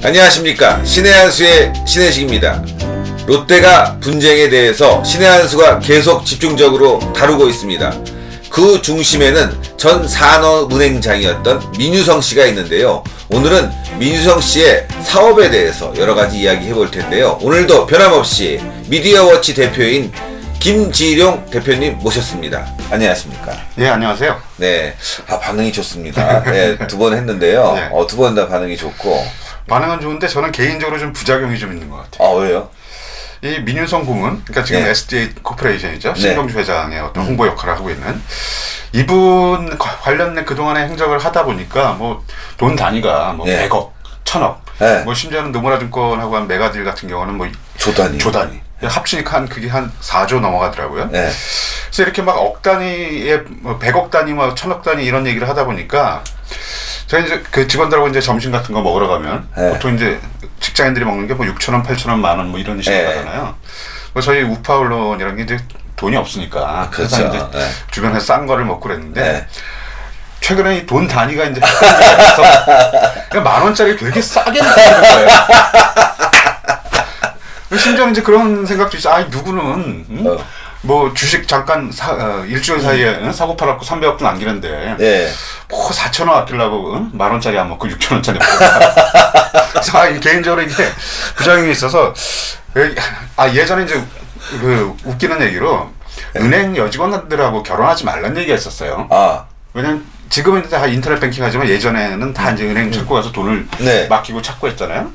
안녕하십니까. 신의 한수의 신혜식입니다. 롯데가 분쟁에 대해서 신의 한수가 계속 집중적으로 다루고 있습니다. 그 중심에는 전 산업은행장이었던 민유성 씨가 있는데요. 오늘은 민유성 씨의 사업에 대해서 여러가지 이야기 해볼 텐데요. 오늘도 변함없이 미디어워치 대표인 김지룡 대표님 모셨습니다. 안녕하십니까? 예, 안녕하세요. 네, 반응이 좋습니다. 네, 두 번 했는데요. 네. 두 번 다 반응이 좋고. 반응은 좋은데 저는 개인적으로 좀 부작용이 좀 있는 것 같아요. 왜요? 이 민윤성 고문, 그러니까 지금 네. SDA 코퍼레이션이죠. 네. 신동주 회장의 어떤 홍보 역할을 하고 있는 이분 관련된 그동안의 행적을 하다 보니까 뭐 돈 단위가 뭐 네. 100억, 1000억, 네. 뭐 심지어는 노무라증권하고 한 메가딜 같은 경우는 뭐 조단위. 합치니까 그게 한 4조 넘어가더라고요. 네. 그래서 이렇게 막 억 단위의 뭐 100억 단위, 뭐 1000억 단위 이런 얘기를 하다 보니까 저희 이제 그 직원들하고 이제 점심 같은 거 먹으러 가면 네. 보통 이제 직장인들이 먹는 게 뭐 6,000원, 8,000원, 만원 뭐 이런 식으로 네. 하잖아요. 뭐 저희 우파 언론이라는 게 이제 돈이 없으니까 그렇죠. 그래서 이제 네. 주변에서 싼 거를 먹고 그랬는데 네. 최근에 이 돈 단위가 이제 그냥 10,000원짜리 되게 싸게 나가는 거예요. 심지어는 이제 그런 생각도 있어. 누구는 뭐 주식 잠깐 일주일 사이에 사고 팔았고 300억도 남기는데 네. 뭐 4,000원 아끼려고 10,000원짜리 안 먹고 6,000원짜리 먹고 그래서 개인적으로 이게 부작용이 있어서 예전에 이제 그 웃기는 얘기로 은행 여직원들하고 결혼하지 말란 얘기가 있었어요. 왜냐면 지금은 다 인터넷 뱅킹 하지만 예전에는 다 이제 은행 찾고 가서 돈을 네. 맡기고 찾고 했잖아요.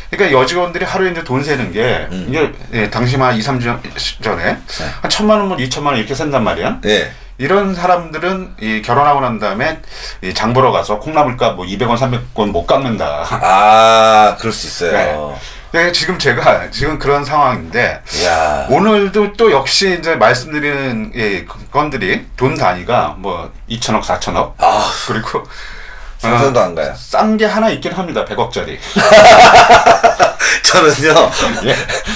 그러니까 여직원들이 하루에 이제 돈 세는 게 이게 당시만 2, 3주 전에 한 1,000만 원, 뭐 2,000만 원 이렇게 센단 말이야. 네. 이런 사람들은 이 결혼하고 난 다음에 이 장 보러 가서 콩나물값 뭐 200원, 300원 못 깎는다. 그럴 수 있어요. 네, 지금 제가 지금 그런 상황인데 이야. 오늘도 또 역시 이제 말씀드리는 건들이 돈 단위가 뭐 2,000억, 4,000억 그리고 상상도 안 가요. 싼 게 하나 있긴 합니다. 100억짜리. 저는요. 예.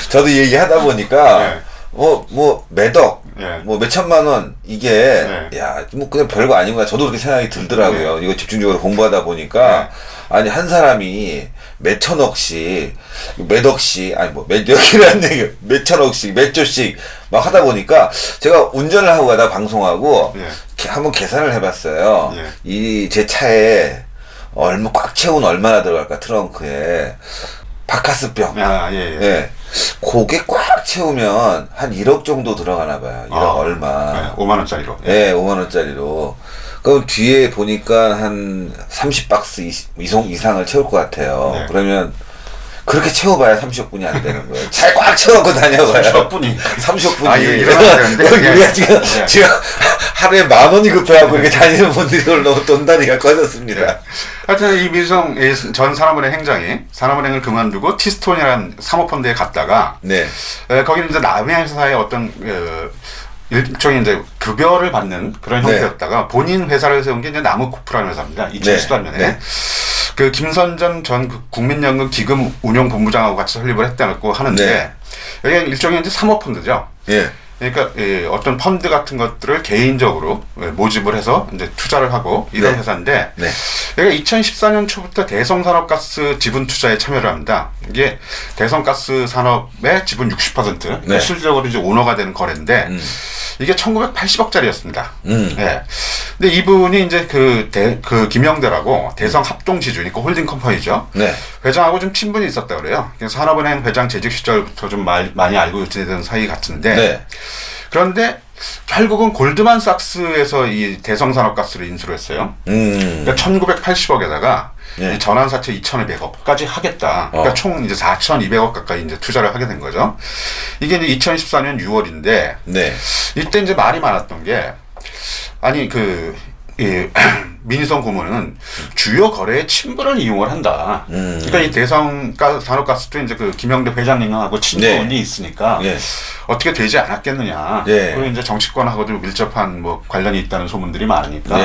저도 얘기하다 보니까 네. 뭐 매덕 예. 뭐 몇천만 원 이게 네. 뭐 그냥 별거 아닌가 저도 그렇게 생각이 들더라고요. 이거 집중적으로 공부하다 보니까 아니 한 사람이 몇천억씩 몇억씩 뭐 몇억이라는 얘기 몇천억씩 몇 조씩 막 하다 보니까 제가 운전을 하고 가다 방송하고 한번 계산을 해봤어요. 이 제 차에 꽉 채운 얼마나 들어갈까 트렁크에 바카스병. 예. 그게 꽉 채우면 한 1억 정도 들어가나 봐요. 1억 얼마. 5만 원짜리로. 예, 5만 원짜리로. 그럼 뒤에 보니까 한 30박스 이상을 채울 것 같아요. 네. 그러면 그렇게 채워봐야 30억 분이 안 되는 거예요. 차에 꽉 채워놓고 다녀봐요. 30억 분이. 30억 분이. 일어나야 되는데. 우리가 지금 하루에 10,000원이 급해하고 이렇게 다니는 분들이 너무 돈다리가 커졌습니다. 하여튼 이 민성 전 산업은행 행장이 산업은행을 그만두고 티스톤이라는 사모펀드에 갔다가 거기는 이제 남의 회사의 어떤 일종의 이제 급여를 받는 그런 형태였다가 본인 회사를 세운 게 이제 나무코프라는 회사입니다. 2013년에 그 김선전 전 국민연금 기금 운용본부장하고 같이 설립을 했다고 하는데 여기가 일종의 이제 사모펀드죠. 그러니까 어떤 펀드 같은 것들을 개인적으로 모집을 해서 이제 투자를 하고 이런 회사인데 여기가 2014년 초부터 대성산업가스 지분 투자에 참여를 합니다. 이게 대성가스 산업의 지분 60% 실질적으로 이제 오너가 되는 거래인데 이게 1980억짜리였습니다. 근데 이분이 이제 그 김영대라고 대성 합동지주, 그 홀딩 컴퍼니죠. 회장하고 좀 친분이 있었다 그래요. 산업은행 회장 재직 시절부터 좀 많이 알고 지내던 사이 같은데 그런데 결국은 골드만삭스에서 이 대성산업가스를 인수를 했어요. 그러니까 1980억에다가 이 전환사채 2,200억까지 하겠다. 그러니까 총 이제 4,200억 가까이 이제 투자를 하게 된 거죠. 이게 이제 2014년 6월인데 이때 이제 말이 많았던 게 민희성 고문은 주요 거래의 친분을 이용을 한다. 그러니까 이 대성산업가스도 이제 그 김영대 회장님하고 친분이 있으니까 어떻게 되지 않았겠느냐. 그리고 이제 정치권하고도 밀접한 뭐 관련이 있다는 소문들이 많으니까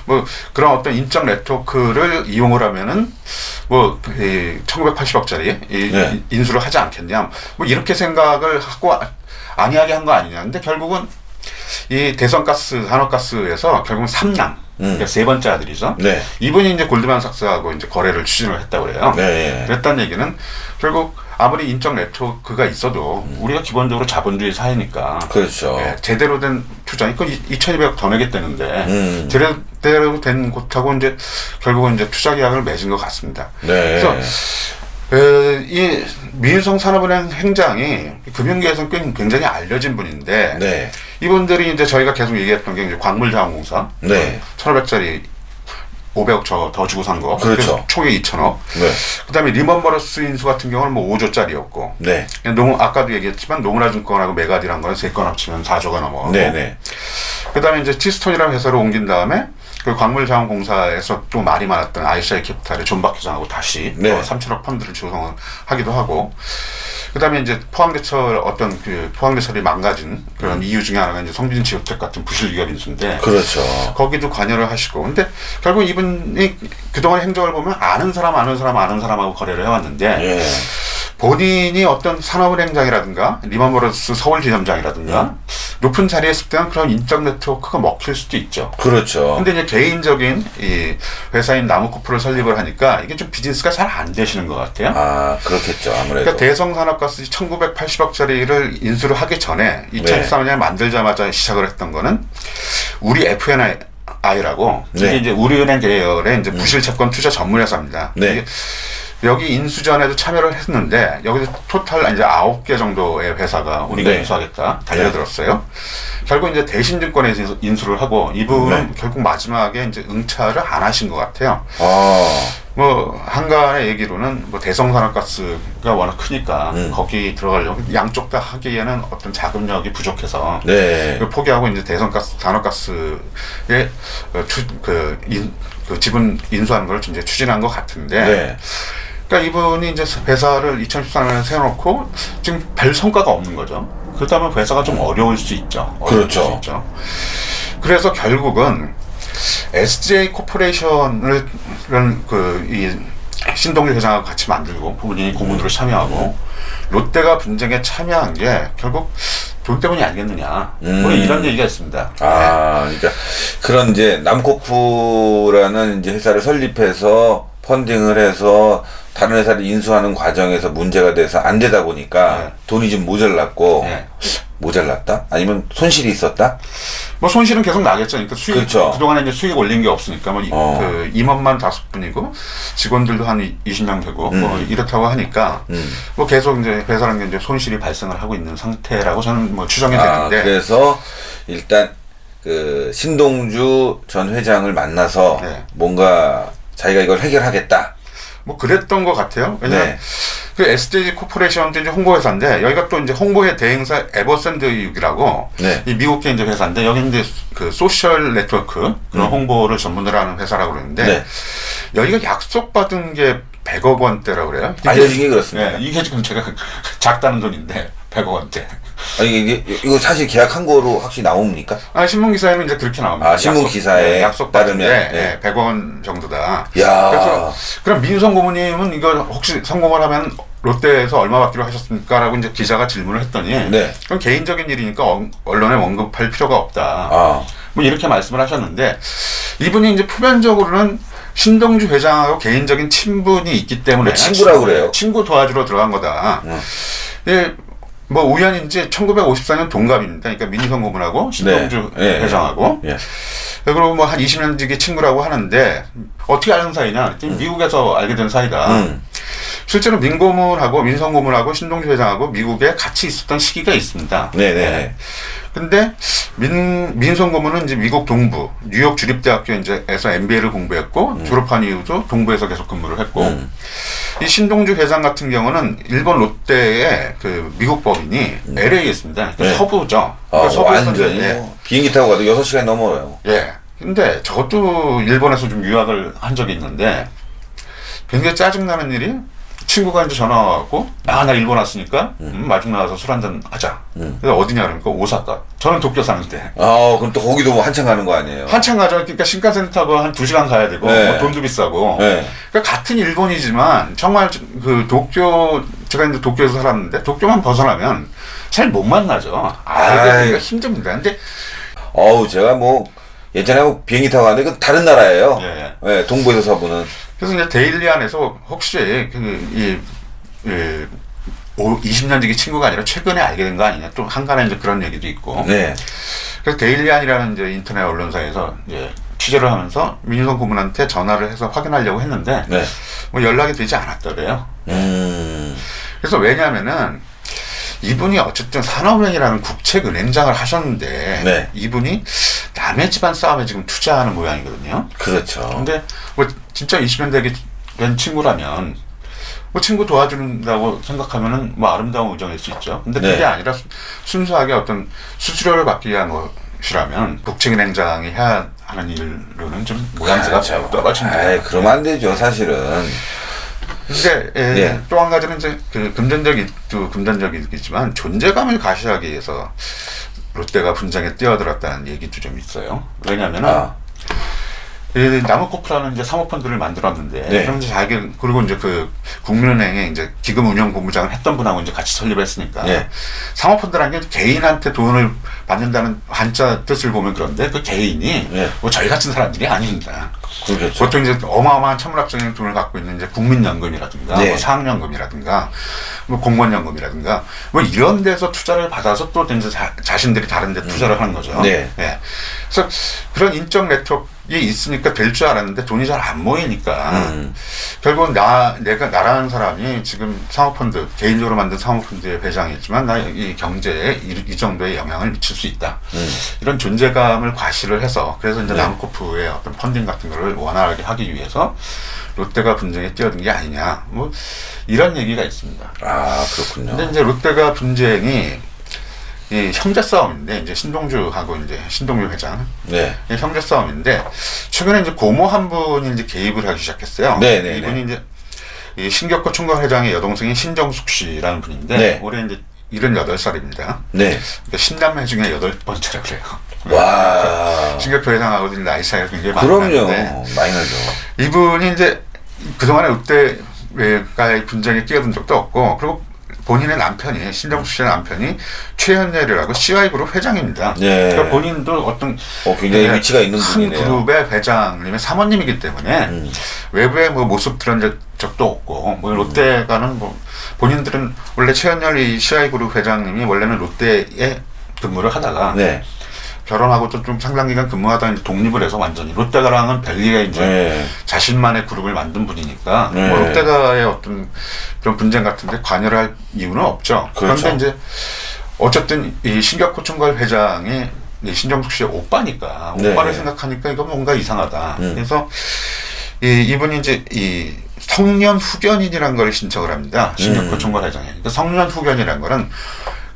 뭐 그런 어떤 인적 네트워크를 이용을 하면은 뭐 1980억짜리 인수를 하지 않겠냐. 뭐 이렇게 생각을 하고 안이하게 한 거 아니냐. 근데 결국은 이 대성가스, 산업가스에서 결국 삼남, 그러니까 세 번째 아들이죠. 네. 이분이 이제 골드만삭스하고 이제 거래를 추진을 했다고 그래요. 네. 그랬다는 얘기는 결국 아무리 인적 네트워크가 있어도 우리가 기본적으로 자본주의 사회니까 그렇죠. 예, 제대로 된 투자, 이거 2,200억 더 내겠다는데 제대로 된 곳하고 이제 결국은 이제 투자 계약을 맺은 것 같습니다. 네. 그래서 이 민성 산업은행 행장이 금융계에서 굉장히 알려진 분인데 네. 이분들이 이제 저희가 계속 얘기했던 게 이제 광물자원공사 네. 1,500짜리 500억 더 주고 산 거. 그렇죠. 총액 2,000억. 네. 그다음에 리먼버러스 인수 같은 경우는 뭐 5조짜리였고. 네. 아까도 얘기했지만 노무라증권하고 메가디라는 거는 3건 합치면 4조가 넘어가고. 네. 네. 그다음에 이제 티스톤이라는 회사로 옮긴 다음에 그 광물자원공사에서 또 말이 많았던 ICI 캐피탈의 존 박 회장하고 다시 네. 3,000억 펀드를 조성을 하기도 하고. 그다음에 이제 포항제철이 망가진 그런 이유 중에 하나가 이제 성진지역택 같은 부실기업 인수인데. 그렇죠. 거기도 관여를 하시고. 근데 결국 이분이 그동안 행적을 보면 아는 사람하고 거래를 해왔는데 예. 본인이 어떤 산업은행장이라든가 리먼버러스 서울지점장이라든가 높은 자리에 있을 때는 그런 인적 네트워크가 먹힐 수도 있죠. 그렇죠. 근데 이제 개인적인 이 회사인 나무코프를 설립을 하니까 이게 좀 비즈니스가 잘 안 되시는 것 같아요. 아, 그렇겠죠. 아무래도. 그러니까 대성산업가스 1980억짜리를 인수를 하기 전에 2013년에 만들자마자 시작을 했던 거는 우리 FNI라고 이게 네. 이제 우리은행 계열의 이제 부실채권 투자 전문회사입니다. 네. 여기 인수전에도 참여를 했는데 여기서 토탈 이제 9개 정도의 회사가 우리가 네. 인수하겠다 달려들었어요. 결국 이제 대신증권에서 인수를 하고 이분은 결국 마지막에 이제 응찰을 안 하신 것 같아요. 뭐 한간의 얘기로는 뭐 대성산업가스가 워낙 크니까 거기 들어가려고 양쪽 다 하기에는 어떤 자금력이 부족해서 네. 포기하고 이제 산업가스의 그 지분 인수하는 걸 이제 추진한 것 같은데. 네. 그러니까 이분이 이제 회사를 2014년에 세워놓고 지금 별 성과가 없는 거죠. 그렇다면 회사가 좀 어려울 수 있죠. 그렇죠. 그래서 결국은 SJ 코퍼레이션을 이 신동일 회장하고 같이 만들고 본인이 고문으로 참여하고 롯데가 분쟁에 참여한 게 결국 돈 때문이 아니겠느냐. 뭐 이런 얘기가 있습니다. 그러니까 그런 이제 남코프라는 이제 회사를 설립해서 펀딩을 해서 다른 회사를 인수하는 과정에서 문제가 돼서 안 되다 보니까 돈이 좀 모자랐고 모자랐다? 아니면 손실이 있었다? 뭐 손실은 계속 나겠죠. 그러니까 수익 그렇죠. 그동안에 이제 수익 올린 게 없으니까 뭐 그 임원만 5분이고 직원들도 한 20명 되고 뭐 이렇다고 하니까 뭐 계속 이제 회사라는 게 이제 손실이 발생을 하고 있는 상태라고 저는 뭐 추정이 되는데. 그래서 일단 그 신동주 전 회장을 만나서 뭔가 자기가 이걸 해결하겠다. 뭐 그랬던 것 같아요. 왜냐면 그 SJ 코퍼레이션도 이제 홍보회사인데 여기가 또 이제 홍보의 대행사 에버샌드육이라고 이 미국계 이제 회사인데 여기 이제 그 소셜 네트워크 그런 홍보를 전문으로 하는 회사라고 그러는데 여기가 약속받은 게 100억 원대라고 그래요. 알려진 게 그렇습니다. 이게 지금 제가 작다는 돈인데 100억 원대. 이거 사실 계약한 거로 확실히 나옵니까? 신문 기사에는 이제 그렇게 나옵니다. 신문 기사에 약속받은데 100억 원 정도다. 야. 그래서 그럼 민성 고모님은 이거 혹시 성공을 하면 롯데에서 얼마 받기로 하셨습니까? 라고 이제 기자가 질문을 했더니 그럼 개인적인 일이니까 언론에 언급할 필요가 없다. 뭐 이렇게 말씀을 하셨는데 이분이 이제 표면적으로는 신동주 회장하고 개인적인 친분이 있기 때문에 친구라고 그래요. 친구 도와주러 들어간 거다. 뭐 우연인지 1954년 동갑입니다. 그러니까 민희성 고문하고 신동주 회장하고 그리고 뭐 한 20년 지기 친구라고 하는데 어떻게 아는 사이냐? 미국에서 알게 된 사이다. 실제로 민고문하고 민성고문하고 신동주 회장하고 미국에 같이 있었던 시기가 있습니다. 근데 민성고문은 이제 미국 동부 뉴욕 주립대학교 이제에서 MBA를 공부했고 졸업한 이후도 동부에서 계속 근무를 했고 이 신동주 회장 같은 경우는 일본 롯데의 그 미국 법인이 LA에 있습니다. 그러니까 서부죠. 그러니까 완전히 비행기 타고 가도 6시간 넘어요. 근데 저것도 일본에서 좀 유학을 한 적이 있는데 굉장히 짜증나는 일이 친구가 이제 전화 와갖고 나 일본 왔으니까 마중 나가서 술 한잔 하자. 그래서 어디냐 그러니까 오사카. 저는 도쿄 사는데. 그럼 또 거기도 뭐 한참 가는 거 아니에요? 한참 가죠. 그러니까 신칸센 타고 한 2시간 가야 되고 뭐 돈도 비싸고. 그러니까 같은 일본이지만 정말 그 도쿄 제가 이제 도쿄에서 살았는데 도쿄만 벗어나면 잘 못 만나죠. 그러니까 힘듭니다. 근데 제가 뭐 예전에 뭐 비행기 타고 갔는데 그 다른 나라예요. 예. 예, 동부에서 서부는. 그래서 이제 데일리 안에서 혹시 20년 지기 친구가 아니라 최근에 알게 된 거 아니냐 또 한간에 이제 그런 얘기도 있고. 네. 그래서 데일리안이라는 이제 인터넷 언론사에서 이제 취재를 하면서 민희성 고문한테 전화를 해서 확인하려고 했는데 네. 뭐 연락이 되지 않았더래요. 그래서 왜냐하면은 이분이 어쨌든 산업은행이라는 국책은행장을 하셨는데 네. 이분이 남의 집안 싸움에 지금 투자하는 모양이거든요. 그렇죠. 근데 뭐 진짜 20년 된 친구라면 뭐 친구 도와준다고 생각하면은 뭐 아름다운 우정일 수 있죠. 근데 그게 네. 아니라 순수하게 어떤 수수료를 받기 위한 것이라면 국책은행장이 해야 하는 일로는 좀 모양새가 떨어진다. 그러면 안 되죠, 사실은. 근데 예. 또 한 가지는 이제 그 금전적이지만 존재감을 가시하기 위해서 롯데가 분쟁에 뛰어들었다는 얘기도 좀 있어요. 왜냐하면은 이 나무코프라는 이제 사모펀드를 만들었는데, 네. 그럼 이제 그리고 이제 그 국민은행에 이제 기금운용본부장을 했던 분하고 이제 같이 설립했으니까, 네. 사모펀드라는 게 개인한테 돈을 받는다는 한자 뜻을 보면 그런데 그 개인이 네. 뭐 저희 같은 사람들이 아닙니다. 그렇죠. 보통 이제 어마어마한 천문학적인 돈을 갖고 있는 이제 국민연금이라든가, 네. 뭐 사학연금이라든가, 뭐 공무원연금이라든가, 뭐 이런 데서 투자를 받아서 또 이제 자신들이 다른 데 투자를 하는 거죠. 네. 예. 그래서 그런 인적 네트워크가 있으니까 될 줄 알았는데 돈이 잘 안 모이니까 결국은 나라는 사람이 지금 사모펀드, 개인적으로 만든 사모펀드의 회장이지만 나 이 경제에 이 정도의 영향을 미칠 수 있다. 이런 존재감을 과시를 해서 그래서 이제 네. 남코프의 어떤 펀딩 같은 거를 원활하게 하기 위해서 롯데가 분쟁에 뛰어든 게 아니냐. 뭐 이런 얘기가 있습니다. 그렇군요. 근데 이제 롯데가 분쟁이 이 형제 싸움인데 이제 신동주하고 이제 신동주 회장 네. 형제 싸움인데 최근에 이제 고모 한 분이 이제 개입을 하기 시작했어요. 네. 이분이 이제 이 신격호 총괄 회장의 여동생인 신정숙 씨라는 분인데 네. 올해 이제 78살입니다. 네. 그러니까 신남매 중에 8번째라 그래요. 와. 신격호 회장하고 나이 차이가 굉장히 많이 그럼요. 나는데 많이 나죠. 이분이 이제 그동안에 롯데가의 분쟁에 끼어든 적도 없고 그리고 본인의 남편이 신정숙 씨의 남편이 최현열이라고 CY그룹 회장입니다. 네. 그러니까 본인도 어떤 굉장히 위치가 있는 큰 분이네요. 그룹의 회장님의 사모님이기 때문에 외부에 뭐 모습 드러낸 적도 없고 뭐 롯데가는 뭐 본인들은 원래 최현열 이 CY그룹 회장님이 원래는 롯데에 근무를 하다가 네. 결혼하고 좀 상당 기간 근무하다 이제 독립을 해서 완전히 롯데가랑은 별개의 이제 네. 자신만의 그룹을 만든 분이니까 네. 뭐 롯데가의 어떤 그런 분쟁 같은데 관여를 할 이유는 없죠. 그렇죠. 그런데 이제 어쨌든 이 신격호 총괄 회장이 이 신정숙 씨의 오빠니까 네. 오빠를 생각하니까 이거 뭔가 이상하다. 그래서 이분이 이제 이 성년 후견인이라는 걸 신청을 합니다. 신격호 총괄 회장이. 그러니까 성년 후견이라는 거는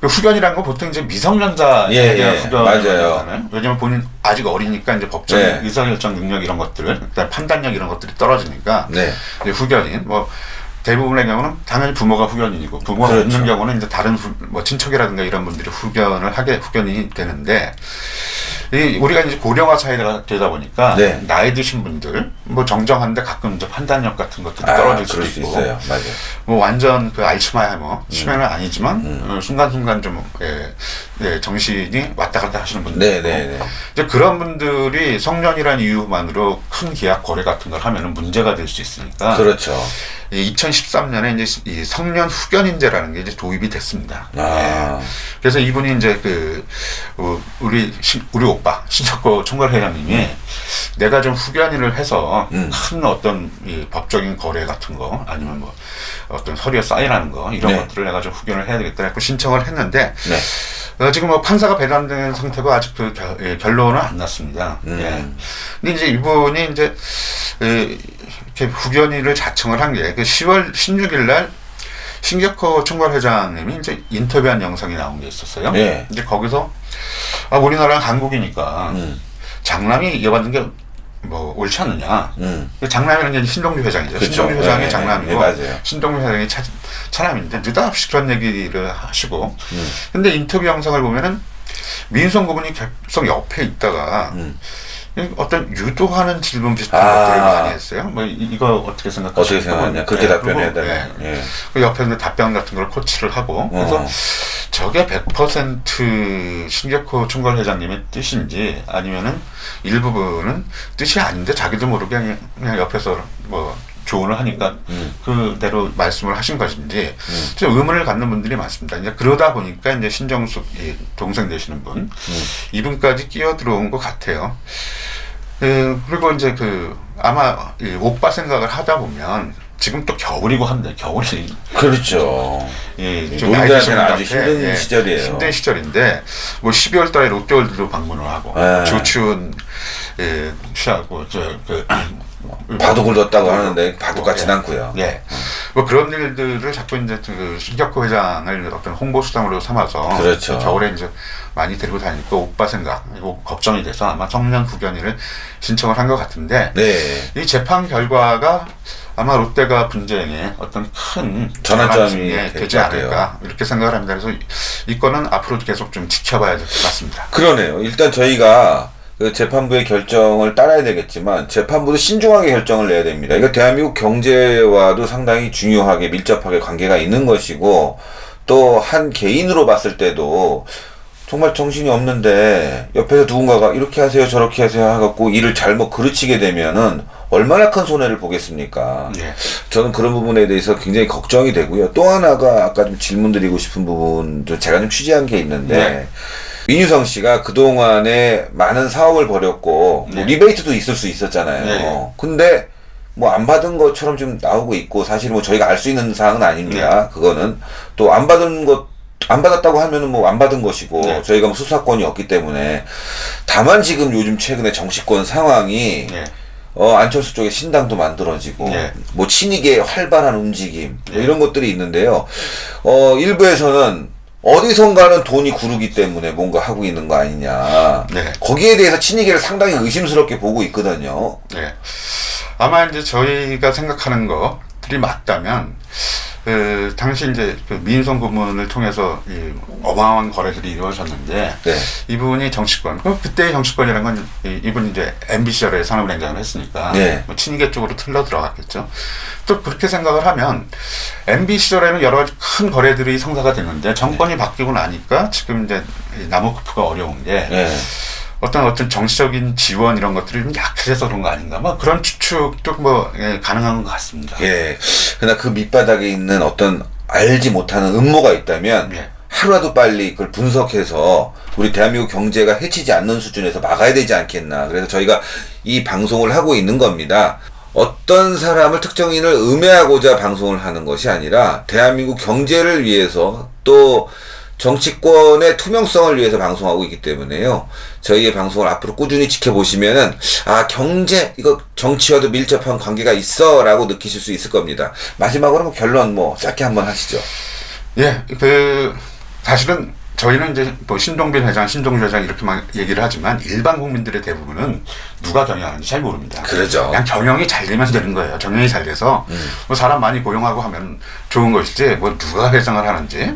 그 후견이라는 건 보통 이제 미성년자에 대한 후견이잖아요. 왜냐면 본인 아직 어리니까 이제 법적인 의사결정 능력 이런 것들, 그다음 판단력 이런 것들이 떨어지니까 이제 후견인 뭐 대부분의 경우는 당연히 부모가 후견인이고 부모가 없는 경우는 이제 다른 뭐 친척이라든가 이런 분들이 후견인이 되는데 우리가 이제 고령화 사회가 되다 보니까 나이 드신 분들 뭐 정정한데 가끔 이제 판단력 같은 것들이 떨어질 수도 있고 있어요. 맞아요. 뭐 완전 그 알츠하이머 뭐 치매는 아니지만 순간순간 좀 정신이 왔다 갔다 하시는 분들 있고 이제 그런 분들이 성년이라는 이유만으로 큰 계약 거래 같은 걸 하면은 문제가 될 수 있으니까 그렇죠. 2013년에 이제 이 성년 후견인제라는 게 이제 도입이 됐습니다. 그래서 이분이 이제 우리 오빠 신석호 총괄 회장님이 내가 좀 후견인을 해서 큰 어떤 이 법적인 거래 같은 거 아니면 뭐 어떤 서류에 사인하는 거 이런 것들을 내가 좀 후견을 해야 되겠다 해서 신청을 했는데 지금 뭐 판사가 배당된 상태고 아직 그 결론은 안 났습니다. 근데 이제 이분이 이제 이렇게 후견인을 자청을 한 게 그 10월 16일 날 신격호 총괄 회장님이 이제 인터뷰한 영상이 나온 게 있었어요. 이제 거기서 우리나라는 한국이니까 장남이 이어받는 게 뭐 옳지 않느냐. 장남이라는 게 신동주 회장이죠. 그렇죠. 신동주 회장이 장남이고 맞아요. 신동주 회장이 차남인데 느닷없이 그런 얘기를 하시고 근데 인터뷰 영상을 보면은 민성 고문이 계속 옆에 있다가 어떤 유도하는 질문 비슷한 것들을 많이 했어요. 뭐 이거 어떻게 생각하세요? 어떻게 생각하냐? 그렇게 답변해야 되나? 그 옆에 이제 답변 같은 걸 코치를 하고 그래서 저게 100% 신격호 총괄 회장님의 뜻인지 아니면은 일부분은 뜻이 아닌데 자기도 모르게 그냥 옆에서 뭐 조언을 하니까 그대로 말씀을 하신 것인지 좀 의문을 갖는 분들이 많습니다. 이제 그러다 보니까 이제 신정숙 동생 되시는 분 이분까지 끼어 들어온 것 같아요. 그리고 이제 아마 오빠 생각을 하다 보면 지금 또 겨울이고 한데 겨울이 그렇죠. 좀 나이 드신 노동자한테는 아주 분들한테, 힘든 시절이에요. 힘든 시절인데 뭐 12월 달에 롯데월드도 방문을 하고 조추운 취하고 바둑을 뒀다고 하는데 바둑 같진 않고요. 뭐 그런 일들을 자꾸 이제 신격호 회장을 어떤 홍보 수단으로 삼아서 그렇죠. 겨울에 이제 많이 데리고 다니니까 오빠 생각 이거 걱정이 돼서 아마 청년 후견인을 신청을 한 것 같은데 이 재판 결과가 아마 롯데가 분쟁에 어떤 큰 전환점이 되지 않을까 이렇게 생각을 합니다. 그래서 이 건은 앞으로도 계속 좀 지켜봐야 될 것 같습니다. 그러네요. 일단 저희가 그 재판부의 결정을 따라야 되겠지만 재판부도 신중하게 결정을 내야 됩니다. 이거 대한민국 경제와도 상당히 중요하게 밀접하게 관계가 있는 것이고 또 한 개인으로 봤을 때도 정말 정신이 없는데 옆에서 누군가가 이렇게 하세요 저렇게 하세요 하갖고 일을 잘못 그르치게 되면은 얼마나 큰 손해를 보겠습니까? 저는 그런 부분에 대해서 굉장히 걱정이 되고요. 또 하나가 아까 좀 질문 드리고 싶은 부분도 제가 좀 취재한 게 있는데 민유성 씨가 그동안에 많은 사업을 벌였고 뭐 리베이트도 있을 수 있었잖아요. 근데 뭐 안 받은 것처럼 좀 나오고 있고 사실 뭐 저희가 알 수 있는 사항은 아닙니다. 그거는 또 안 받았다고 하면은 뭐 안 받은 것이고 저희가 뭐 수사권이 없기 때문에 다만 지금 요즘 최근에 정치권 상황이 안철수 쪽에 신당도 만들어지고 뭐 친이계 활발한 움직임 뭐 이런 것들이 있는데요. 일부에서는 어디선가는 돈이 구르기 때문에 뭔가 하고 있는 거 아니냐. 거기에 대해서 친이계를 상당히 의심스럽게 보고 있거든요. 아마 이제 저희가 생각하는 것들이 맞다면 당시 이제 민유성 고문을 통해서 이 어마어마한 거래들이 이루어졌는데 이분이 정치권 그때 정치권이라는 건 이분이 이제 MB 시절에 산업은행장을 했으니까 뭐 친이계 쪽으로 틀려 들어갔겠죠. 또 그렇게 생각을 하면 MB 시절에는 여러 가지 큰 거래들이 성사가 됐는데 정권이 바뀌고 나니까 지금 이제 나무크프가 어려운 게 어떤 정치적인 지원 이런 것들이 좀 약해져서 그런 거 아닌가 뭐 그런 추측도 뭐 가능한 것 같습니다. 그러나 그 밑바닥에 있는 어떤 알지 못하는 음모가 있다면 하루라도 빨리 그걸 분석해서 우리 대한민국 경제가 해치지 않는 수준에서 막아야 되지 않겠나. 그래서 저희가 이 방송을 하고 있는 겁니다. 어떤 사람을 특정인을 음해하고자 방송을 하는 것이 아니라 대한민국 경제를 위해서 또 정치권의 투명성을 위해서 방송하고 있기 때문에요. 저희의 방송을 앞으로 꾸준히 지켜보시면은 경제 이거 정치와도 밀접한 관계가 있어 라고 느끼실 수 있을 겁니다. 마지막으로 뭐 결론 뭐 짧게 한번 하시죠. 사실은 저희는 이제 뭐 신동빈 회장, 신동주 회장 이렇게만 얘기를 하지만 일반 국민들의 대부분은 누가 경영하는지 잘 모릅니다. 그렇죠. 그냥 경영이 잘 되면 되는 거예요. 경영이 잘 돼서 뭐 사람 많이 고용하고 하면 좋은 것이지 뭐 누가 회장을 하는지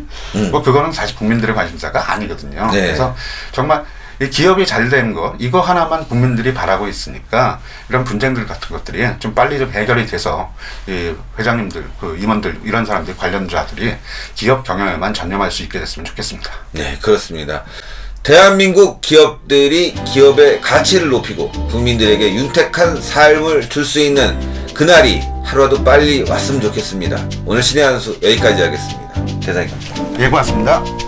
뭐 그거는 사실 국민들의 관심사가 아니거든요. 그래서 정말 이 기업이 잘 되는 거 이거 하나만 국민들이 바라고 있으니까 이런 분쟁들 같은 것들이 좀 빨리 좀 해결이 돼서 이 회장님들, 그 임원들 이런 사람들 관련자들이 기업 경영에만 전념할 수 있게 됐으면 좋겠습니다. 그렇습니다. 대한민국 기업들이 기업의 가치를 높이고 국민들에게 윤택한 삶을 줄 수 있는 그날이 하루라도 빨리 왔으면 좋겠습니다. 오늘 신의 한 수 여기까지 하겠습니다. 대단히 감사합니다. 고맙습니다.